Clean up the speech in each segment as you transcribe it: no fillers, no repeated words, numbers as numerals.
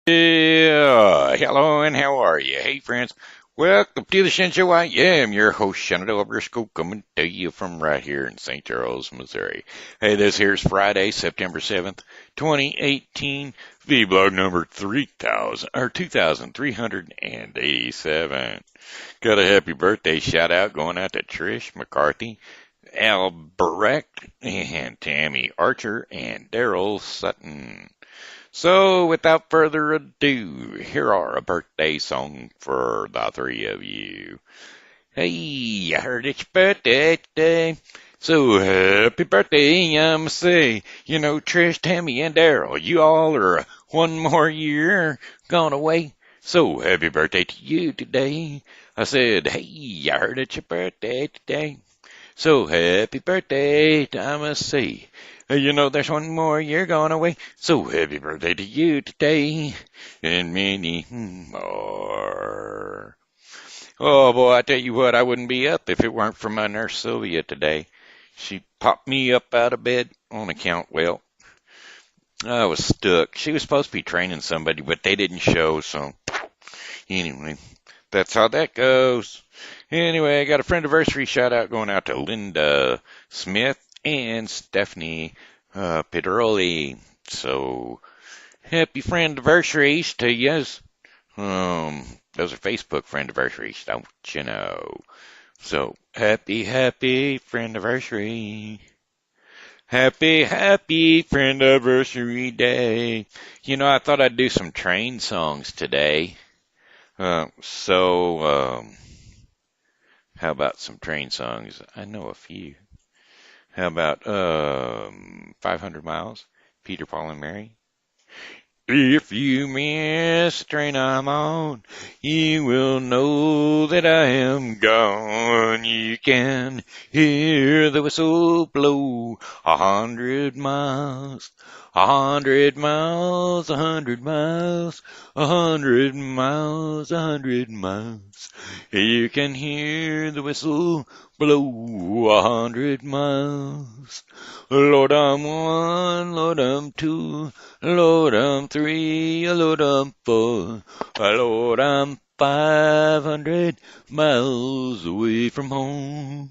Yeah, hello and how are you? Hey friends, welcome to the Shin Show. I am your host, Shenandoah Briscoe, coming to you from right here in St. Charles, Missouri. Hey, this here's Friday, September 7th, 2018, V-Blog number 2387. Got a happy birthday shout out going out to Trish McCarty Albrecht and Tamy Archer and Darryl Sutton. So, without further ado, here are a birthday song for the three of you. Hey, I heard it's your birthday today. So, happy birthday, I'ma say. You know, Trish, Tammy, and Darryl, you all are one more year gone away. So, happy birthday to you today. I said, hey, I heard it's your birthday today. So, happy birthday, I'ma say. You know, there's one more year gone away, so happy birthday to you today, and many more. Oh boy, I tell you what, I wouldn't be up if it weren't for my nurse Sylvia today. She popped me up out of bed on account, well, I was stuck. She was supposed to be training somebody, but they didn't show, so anyway, that's how that goes. Anyway, I got a friend anniversary shout out going out to Linda Smith and Stephanie Pedroley. So, happy friend anniversaries to yous. Those are Facebook friend anniversaries, don't you know? So, happy friend anniversary. Happy friend anniversary day. You know, I thought I'd do some train songs today. How about some train songs? I know a few. How about 500 Miles, Peter, Paul, and Mary? If you miss the train I'm on, you will know that I am gone. You can hear the whistle blow 100 miles, 100 miles, 100 miles, 100 miles, 100 miles. You can hear the whistle blow 100 miles. Lord, I'm one, Lord, I'm two, Lord, I'm three, Lord, I'm four, Lord, I'm 500 miles away from home.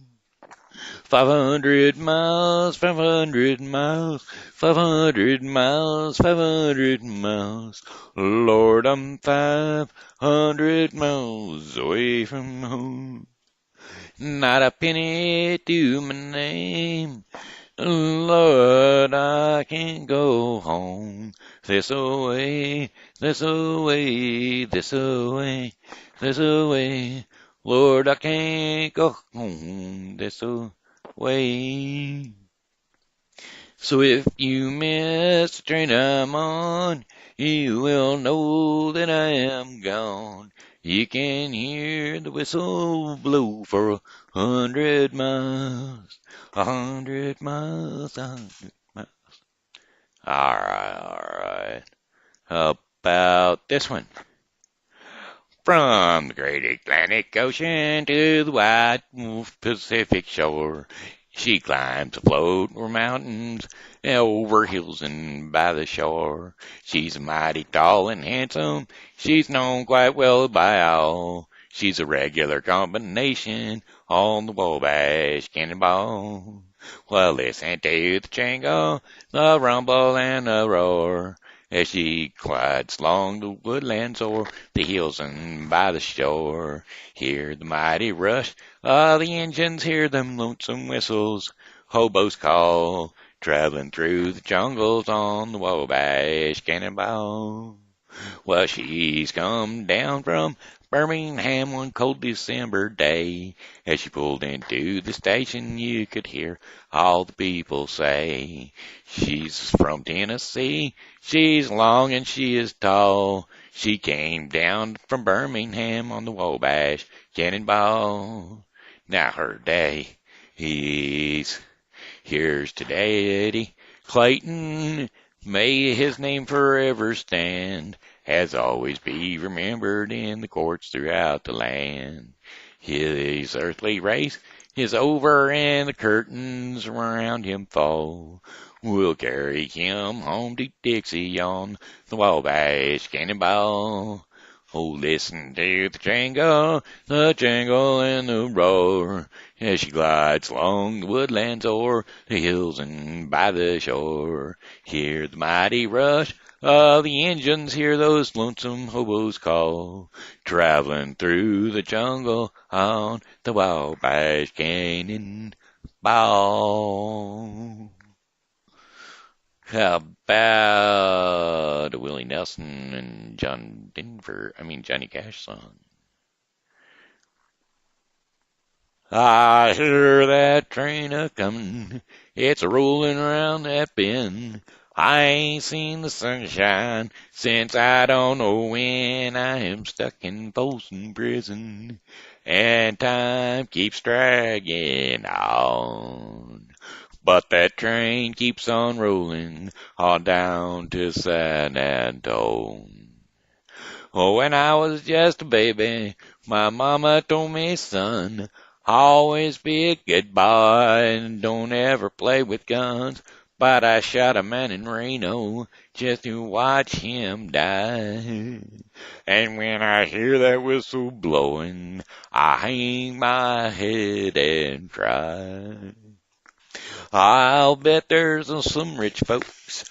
500 miles, 500 miles, 500 miles, 500 miles. Lord, I'm 500 miles away from home. Not a penny to my name. Lord, I can't go home. This away, this away, this away, this away. Lord, I can't go home this away. So if you miss the train I'm on, you will know that I am gone. You can hear the whistle blow for 100 miles, 100 miles, 100 miles. All right. How about this one? From the great Atlantic Ocean to the wide Pacific shore, she climbs afloat o'er mountains, over hills and by the shore. She's mighty tall and handsome, she's known quite well by all. She's a regular combination on the Wabash Cannonball. Well, listen to the jingle, the rumble and the roar, as she glides along the woodlands o'er the hills and by the shore. Hear the mighty rush of the engines, hear them lonesome whistles, hobos call, traveling through the jungles on the Wabash Cannonball. Well, she's come down from Birmingham one cold December day. As she pulled into the station, you could hear all the people say, she's from Tennessee, she's long and she is tall. She came down from Birmingham on the Wabash Cannonball. Now her day, here's today Eddie Clayton. May his name forever stand, as always be remembered in the courts throughout the land. His earthly race is over and the curtains around him fall. We'll carry him home to Dixie on the Wabash Cannonball. Oh, listen to the jangle and the roar, as she glides along the woodlands o'er the hills and by the shore. Hear the mighty rush of the engines, hear those lonesome hobos call, traveling through the jungle on the Wabash Cannonball. How about a Willie Nelson and Johnny Cash song? I hear that train a-comin', it's a-rollin' around that bend. I ain't seen the sunshine since I don't know when. I am stuck in Folsom Prison, and time keeps dragging on. But that train keeps on rolling on down to San Antone. Oh, when I was just a baby, my mama told me, son, always be a good boy and don't ever play with guns. But I shot a man in Reno just to watch him die. And when I hear that whistle blowing, I hang my head and cry. I'll bet there's some rich folks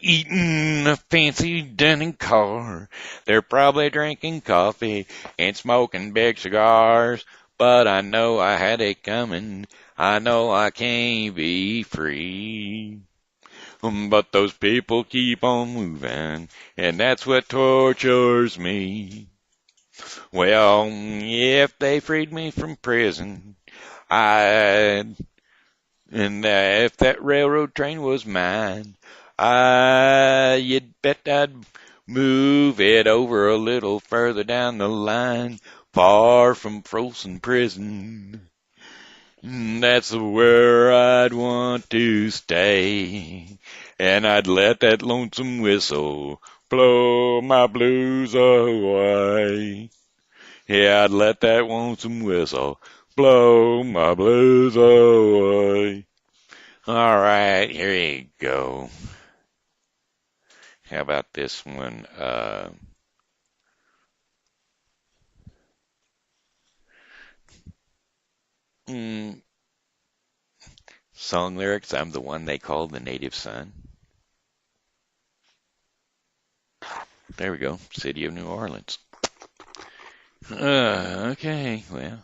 eating a fancy dining car. They're probably drinking coffee and smoking big cigars. But I know I had it coming. I know I can't be free. But those people keep on moving, and that's what tortures me. Well, if they freed me from prison, if that railroad train was mine, you'd bet I'd move it over a little further down the line, far from Folsom Prison. That's where I'd want to stay, and I'd let that lonesome whistle blow my blues away. Yeah, I'd let that lonesome whistle blow my blues away. All right, here you go. How about this one? Song lyrics, I'm the one they call the native son. There we go, City of New Orleans. Okay, well.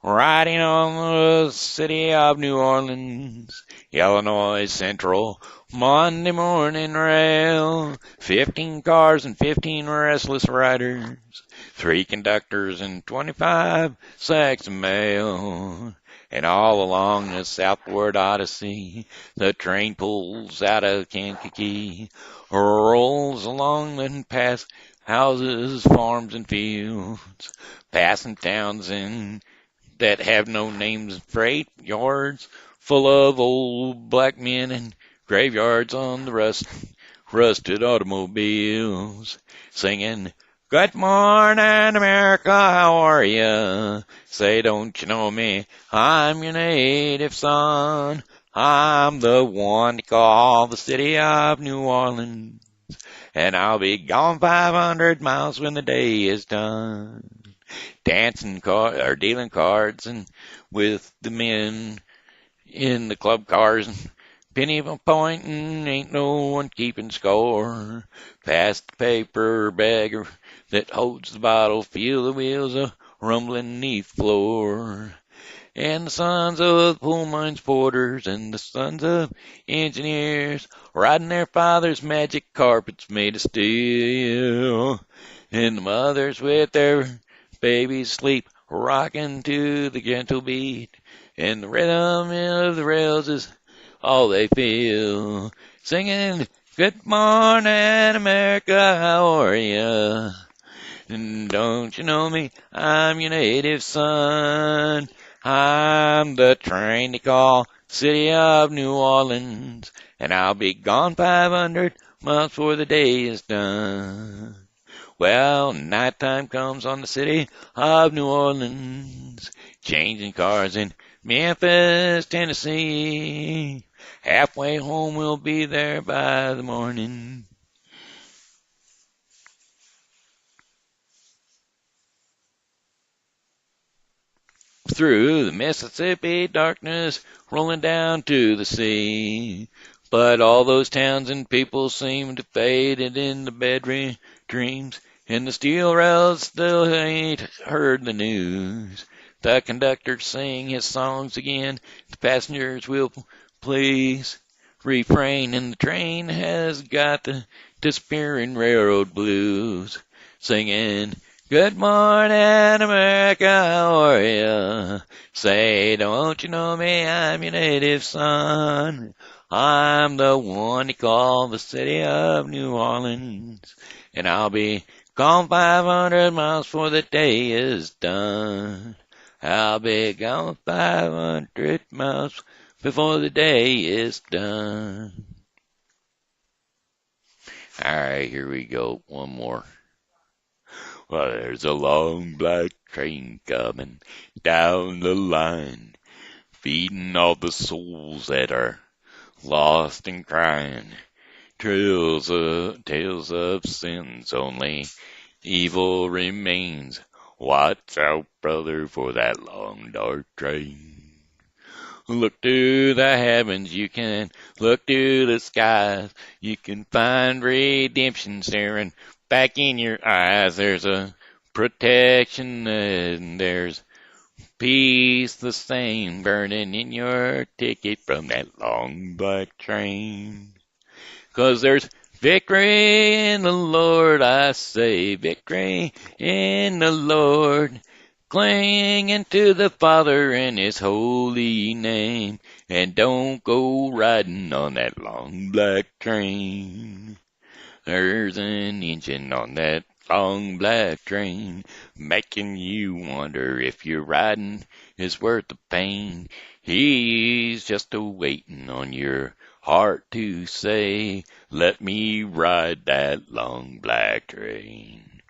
Riding on the City of New Orleans, Illinois Central, Monday morning rail. 15 cars and 15 restless riders, 3 conductors and 25 sacks of mail. And all along the southward Odyssey, the train pulls out of Kankakee, rolls along and past houses, farms, and fields, passing towns that have no names, freight yards full of old black men, and graveyards on the rusted automobiles, singing, "Good morning, America, how are ya? Say, don't you know me? I'm your native son. I'm the one to call the City of New Orleans, and I'll be gone 500 miles when the day is done." Dancing or dealing cards and with the men in the club cars, and penny pointing, ain't no one keeping score. Pass the paper bagger that holds the bottle, feel the wheels a rumbling neath the floor. And the sons of coal mines porters and the sons of engineers riding their father's magic carpets made of steel. And the mothers with their babies sleep, rocking to the gentle beat, and the rhythm of the rails is all they feel, singing, "Good morning, America, how are ya? And don't you know me? I'm your native son. I'm the train they call City of New Orleans, and I'll be gone 500 miles before the day is done." Well, nighttime comes on the city of New Orleans, changing cars in Memphis, Tennessee. Halfway home, we'll be there by the morning. Through the Mississippi darkness, rolling down to the sea. But all those towns and people seem to fade in the bedroom dreams, and the steel rails still ain't heard the news. The conductor sing his songs again, the passengers will please refrain, and the train has got the disappearing railroad blues, singing, "Good morning, America, how are ya? Say, don't you know me? I'm your native son. I'm the one you call the city of New Orleans, and I'll be gone 500 miles before the day is done. I'll be gone 500 miles before the day is done." All right, here we go. One more. Well, there's a long black train coming down the line, feeding all the souls that are lost and crying. Tales of sins only, evil remains. Watch out, brother, for that long dark train. Look to the heavens, you can look to the skies. You can find redemption staring back in your eyes. There's a protection and there's peace the same burning in your ticket from that long black train. 'Cause there's victory in the Lord, I say, victory in the Lord. Clinging to the Father in His holy name, and don't go riding on that long black train. There's an engine on that long black train, making you wonder if your riding is worth the pain. He's just a-waiting on your heart to say, "Let me ride that long black train."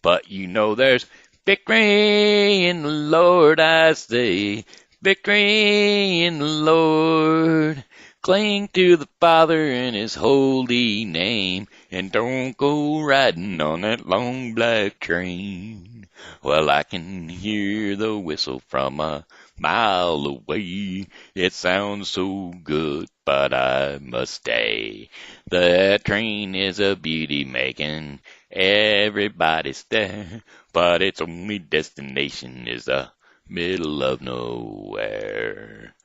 But you know there's victory in the Lord, I say, victory in the Lord. Cling to the Father in His holy name, and don't go riding on that long black train. Well, I can hear the whistle from a mile away. It sounds so good, but I must stay. That train is a beauty making everybody stare, but its only destination is the middle of nowhere.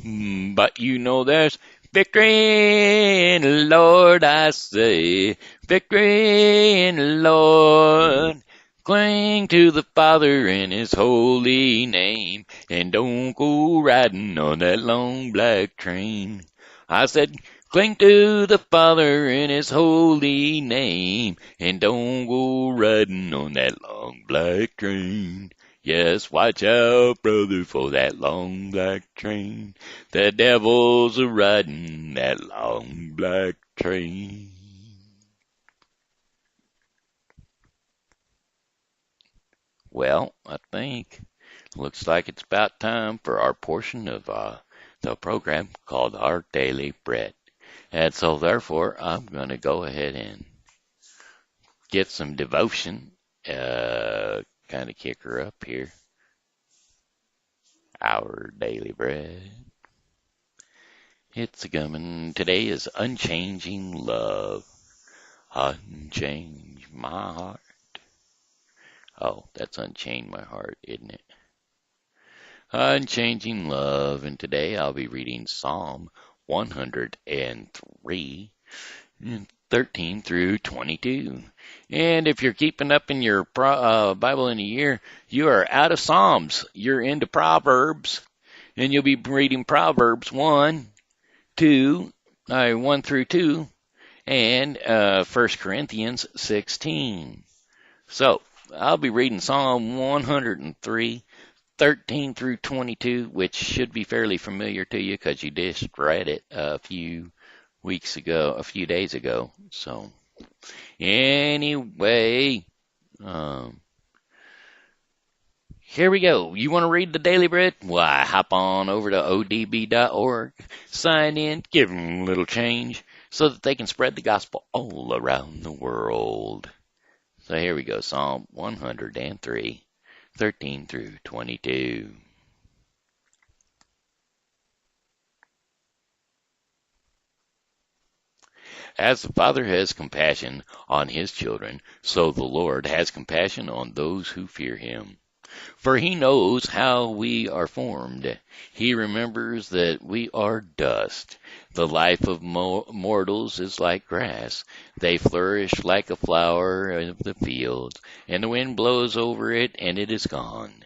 But you know there's victory in the Lord, I say, victory in the Lord. Cling to the Father in His holy name, and don't go riding on that long black train. I said, cling to the Father in His holy name, and don't go riding on that long black train. Yes, watch out, brother, for that long black train. The devil's a-riding that long black train. Well, I think looks like it's about time for our portion of the program called Our Daily Bread. And so therefore, I'm going to go ahead and get some devotion, kind of kick her up here. Our Daily Bread. It's a-coming. Today is Unchanging Love. Unchange my heart. Oh, that's Unchain My Heart, isn't it? Unchanging Love. And today I'll be reading Psalm 103, 13 through 22. And if you're keeping up in your Bible in a year, you are out of Psalms. You're into Proverbs. And you'll be reading Proverbs 1 through 2, and 1 Corinthians 16. So, I'll be reading Psalm 103, 13 through 22, which should be fairly familiar to you because you just read it a few days ago. So, Anyway, um, here we go. You want to read the Daily Bread? Why, hop on over to odb.org, sign in, give them a little change so that they can spread the gospel all around the world. So here we go, Psalm 103, 13 through 22. As the Father has compassion on his children, so the Lord has compassion on those who fear him. For he knows how we are formed. He remembers that we are dust. The life of mortals is like grass. They flourish like a flower of the fields, and the wind blows over it, and it is gone.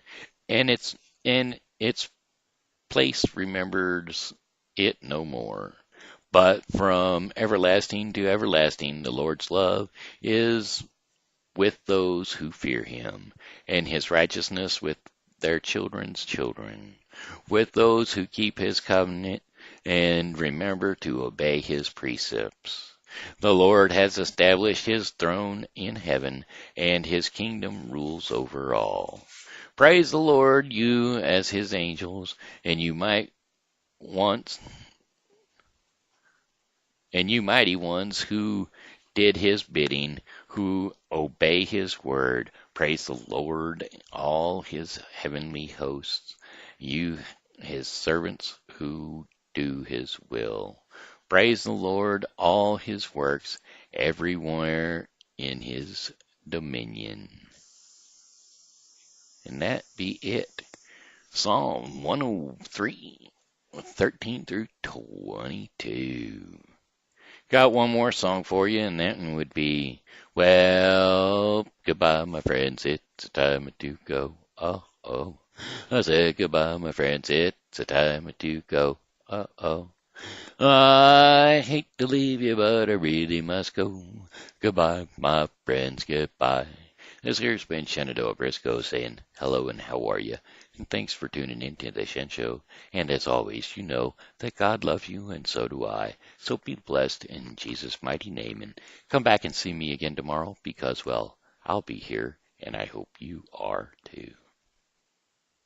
And its place remembers it no more. But from everlasting to everlasting, the Lord's love is with those who fear him, and his righteousness with their children's children, with those who keep his covenant and remember to obey his precepts. The Lord has established his throne in heaven, and his kingdom rules over all. Praise the Lord, you as his angels, and you mighty ones who did his bidding, who obey his word. Praise the Lord, all his heavenly hosts, you his servants who do his will. Praise the Lord, all his works, everywhere in his dominion. And that be it. Psalm 103, 13 through 22. Got one more song for you, and that one would be, well, goodbye, my friends, it's a time to go. Oh, oh. I said goodbye, my friends, it's a time to go. Oh, oh. I hate to leave you, but I really must go. Goodbye, my friends, goodbye. This here's been Shenandoah Briscoe saying hello and how are you? And thanks for tuning in to the Shen Show. And as always, you know that God loves you and so do I. So be blessed in Jesus' mighty name. And come back and see me again tomorrow because, well, I'll be here and I hope you are too.